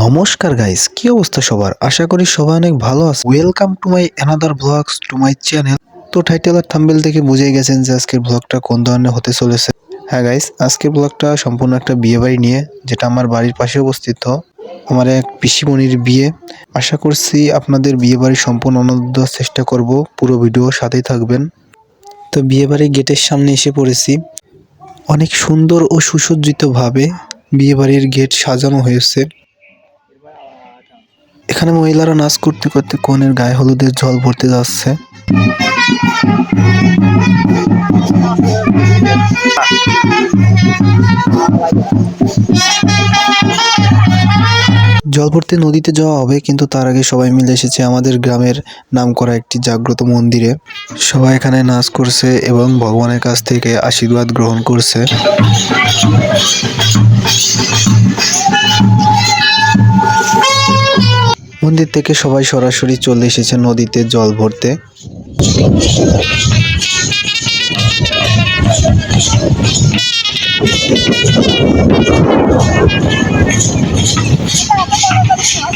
নমস্কার গাইস, কি অবস্থা সবার? আশা করি সবাই অনেক ভালো আছে। Welcome to my another blogs to my channel. তো টাইটেল আর থাম্বনেল দেখে বুঝেই গেছেন যে আজকের ব্লগটা কোন ধরনের হতে চলেছে। হ্যাঁ গাইস, আজকের ব্লগটা সম্পূর্ণ একটা বিয়ে বাড়ি নিয়ে, যেটা আমার বাড়ির পাশে অবস্থিত। আমার এক পিসিমণির বিয়ে। আশা করছি আপনাদের বিয়ে বাড়ি সম্পূর্ণ আনন্দ দেওয়ার চেষ্টা করব। পুরো ভিডিও সাথেই থাকবেন। তো বিয়ে বাড়ির গেটের সামনে এসে পড়েছি। অনেক সুন্দর ও সুসজ্জিতভাবে বিয়ে বাড়ির গেট সাজানো হয়েছে। এখানে মহিলারা নাচ করতে করতে কনের গায়ে হলুদের জল ভরতে যাচ্ছে। জল ভরতে নদীতে যাওয়া হবে, কিন্তু তার আগে সবাই মিলে এসেছে আমাদের গ্রামের নামকরা একটি জাগ্রত মন্দিরে। সবাই এখানে নাচ করছে এবং ভগবানের কাছ থেকে আশীর্বাদ গ্রহণ করছে। মন্দির থেকে সবাই সরাসরি চলে এসেছে নদীতে জল ভরতে।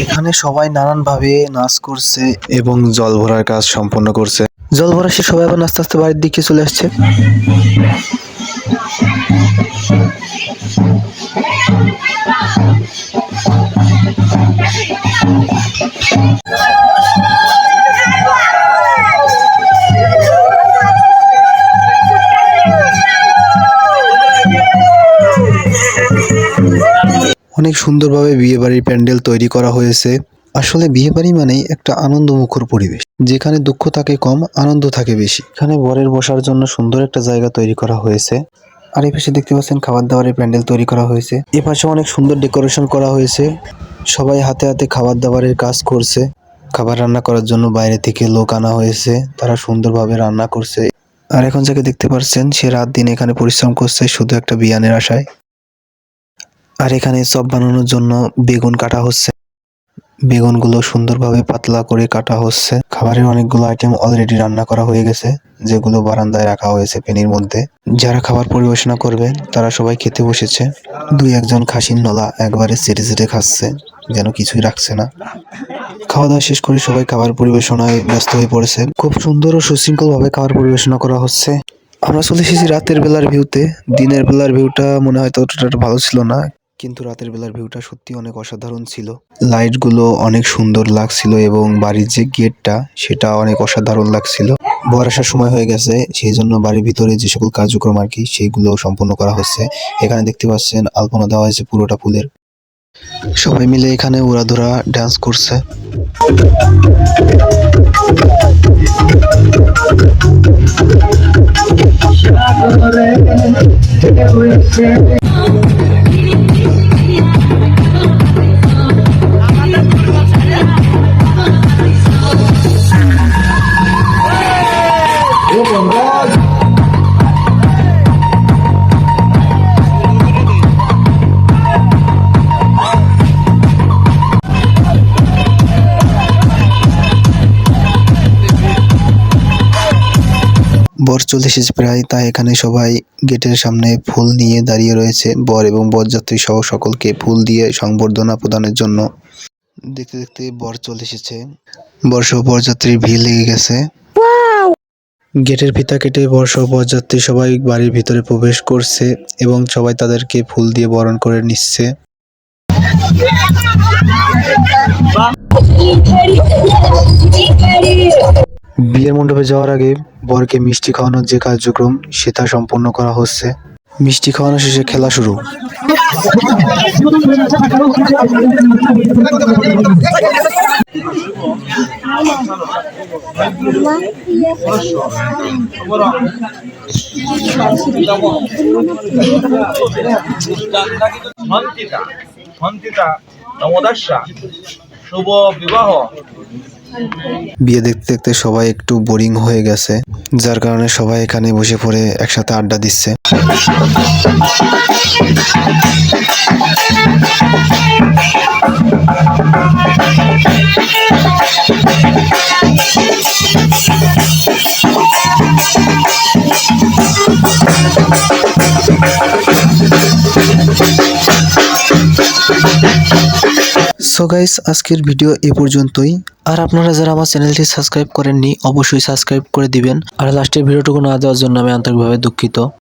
এখানে সবাই নানানভাবে নাচ করছে এবং জল ভরার কাজ সম্পন্ন করছে। জল ভরা শেষে সবাই আবার আস্তে আস্তে বাড়ির দিকে চলে আসছে। অনেক সুন্দরভাবে বিয়ে বাড়ির প্যান্ডেল তৈরি করা হয়েছে। আসলে বিয়ে বাড়ি মানেই একটা আনন্দমুখর পরিবেশ, যেখানে দুঃখ থাকে কম, আনন্দ থাকে বেশি। এখানে বরের বসার জন্য সুন্দর একটা জায়গা তৈরি করা হয়েছে। আর এই পাশে দেখতে পাচ্ছেন খাবার দাবারের প্যান্ডেল তৈরি করা হয়েছে। এ পাশে অনেক সুন্দর ডেকোরেশন করা হয়েছে। সবাই হাতে হাতে খাবার দাবারের কাজ করছে। খাবার রান্না করার জন্য বাইরে থেকে লোক আনা হয়েছে, তারা সুন্দরভাবে রান্না করছে। আর এখন যাকে দেখতে পাচ্ছেন, সে রাত দিন এখানে পরিশ্রম করছে শুধু একটা বিয়ানের আশায়। আর এখানে চপ বানানোর জন্য বেগুন কাটা হচ্ছে। বেগুনগুলো সুন্দরভাবে পাতলা করে কাটা হচ্ছে। খাবারের অনেকগুলো আইটেম অলরেডি রান্না করা হয়ে গেছে, যেগুলো বারান্দায় রাখা হয়েছে পেনির মধ্যে। যারা খাবার পরিবেশনা করবে তারা সবাই খেতে বসেছে। দুই একজন খাসির নলা একবারে চেটে চেটে খাচ্ছে, যেন কিছুই রাখছে না। খাওয়া দাওয়া শেষ করে সবাই খাবার পরিবেশনায় ব্যস্ত হয়ে পড়েছে। খুব সুন্দর ও সুশৃঙ্খল ভাবে খাবার পরিবেশনা করা হচ্ছে। আমরা চলে এসেছি রাতের বেলার ভিউতে। দিনের বেলার ভিউটা মনে হয় ততটা ভালো ছিল না, কিন্তু রাতের বেলার ভিউটা সত্যি অনেক অসাধারণ ছিল। লাইটগুলো অনেক সুন্দর লাগছিল এবং বাড়ির যে গেটটা সেটা অনেক অসাধারণ লাগছিল। বর আসার সময় হয়ে গেছে, সেই জন্য বাড়ির ভিতরে যে সকল কার্যক্রম আর কি সেইগুলো সম্পন্ন করা হচ্ছে। এখানে দেখতে পাচ্ছেন আলপনা দেওয়া হয়েছে পুরোটা ফুলের। সবাই মিলে এখানে উড়াধুরা ডান্স করছে। বর চলে এসেছে প্রায়, তাই এখানে সবাই গেটের সামনে ফুল নিয়ে দাঁড়িয়ে রয়েছে। বর এবং বরযাত্রী সহ সকলকে ফুল দিয়ে সংবর্ধনা প্রদানের জন্য। দেখতে দেখতে বর চলে এসেছে। বর সহ বরযাত্রীর ভিড় লেগে গেছে। গেটের ফিতা কেটে বর সহ বরযাত্রী সবাই বাড়ির ভিতরে প্রবেশ করছে এবং সবাই তাদেরকে ফুল দিয়ে বরণ করে নিচ্ছে। বিয়ের মণ্ডপে যাওয়ার আগে বরকে মিষ্টি খাওয়ানোর যে কার্যক্রম সেটা সম্পন্ন করা হচ্ছে। মিষ্টি খাওয়ানো শেষে খেলা শুরু। শুভ বিবাহ। বিয়ে দেখতে দেখতে সবাই একটু বোরিং হয়ে গেছে, যার কারণে সবাই এখানে বসে পড়ে একসাথে আড্ডা দিচ্ছে। সো গাইস, আজকের ভিডিও এ পর্যন্তই। আর আপনারা যারা আমার চ্যানেলটি সাবস্ক্রাইব করেননি অবশ্যই সাবস্ক্রাইব করে দিবেন। আর লাস্টের ভিডিওটুকু না দেওয়ার জন্য আমি আন্তরিকভাবে দুঃখিত।